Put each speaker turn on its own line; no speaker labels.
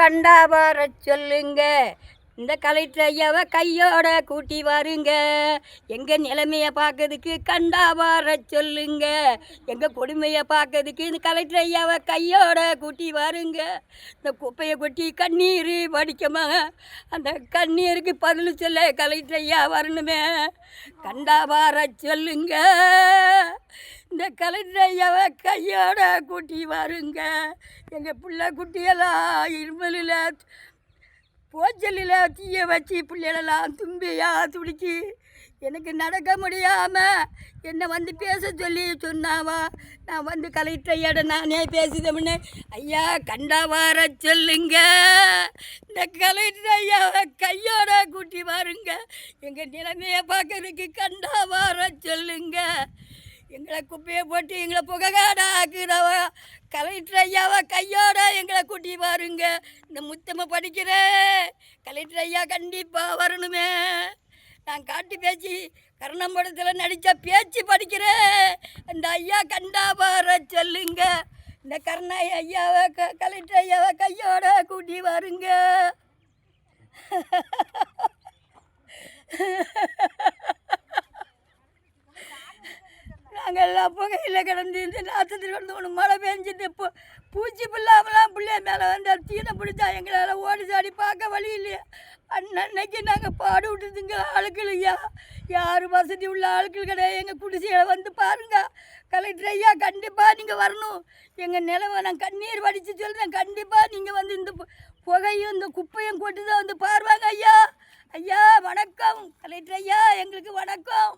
கண்டா வர சொல்லுங்க. இந்த கலெக்டர் ஐயாவை கையோட கூட்டி வாருங்க. எங்கள் நிலைமையை பார்க்கறதுக்கு கண்டா வர சொல்லுங்க. எங்கள் கொடுமையை பார்க்கறதுக்கு இந்த கலெக்டர் ஐயாவை கையோட கூட்டி வாருங்க. இந்த குப்பையை கொட்டி கண்ணீர் வடிக்கமா, அந்த கண்ணீருக்கு பதில் சொல்ல கலெக்டர் ஐயா வரணுமே. கண்டா வர சொல்லுங்க. இந்த கலெக்டர் ஐயாவை கையோட கூட்டி வாருங்க. எங்கள் பிள்ளை குட்டியெல்லாம் இருமலில் போச்சலில் தீய வச்சு பிள்ளைகளெல்லாம் தும்பியா துடிக்கி எனக்கு நடக்க முடியாமல் என்னை வந்து பேச சொல்லி சொன்னாவா. நான் வந்து கலெக்டர் ஐயாட நானே பேசுதமுன்னு ஐயா கண்டா வர சொல்லுங்க. இந்த கலெக்டர் ஐயாவை கையோட கூட்டி வாருங்க. எங்கள் நிலைமையை பார்க்கறதுக்கு கண்டா வர சொல்லுங்க. எங்களை குப்பையை போட்டு எங்களை புகைகாடா ஆக்குறவ கலெக்டர் ஐயாவை கையோட எங்களை கூட்டி பாருங்க. இந்த முத்தமை படிக்கிறேன் கலெக்டர் ஐயா கண்டிப்பாக வரணுமே. நான் காட்டு பேச்சு கருணம்படத்தில் நடித்த பேச்சு படிக்கிறேன். அந்த ஐயா கண்டா வர சொல்லுங்க. இந்த கருணாய் ஐயாவை கலெக்டர் ஐயாவை கையோட கூட்டி வாருங்க. நாங்கள் எல்லாம் புகையில் கிடந்து இந்த நாற்றத்தில் கிடந்து ஒன்று மழை பெஞ்சிட்டு பூச்சி பிள்ளாமலாம் பிள்ளைய மேலே வந்து தீனை பிடிச்சா எங்களால் ஓடி சாடி பார்க்க வழி இல்லையா. அன்னைக்கு நாங்கள் பாடு விட்டுதுங்க ஆட்கள் ஐயா. யார் வசதி உள்ள ஆட்கள் கிடையாது. எங்கள் குடிசையில் வந்து பாருங்க. கலெக்டர் ஐயா கண்டிப்பாக நீங்கள் வரணும். எங்கள் நிலவை நான் கண்ணீர் வடித்து சொல்கிறேன். கண்டிப்பாக நீங்கள் வந்து இந்த புகையும் இந்த குப்பையும் கொட்டு தான் வந்து பாருவாங்க ஐயா. ஐயா வணக்கம் கலெக்டர் ஐயா, எங்களுக்கு வணக்கம்.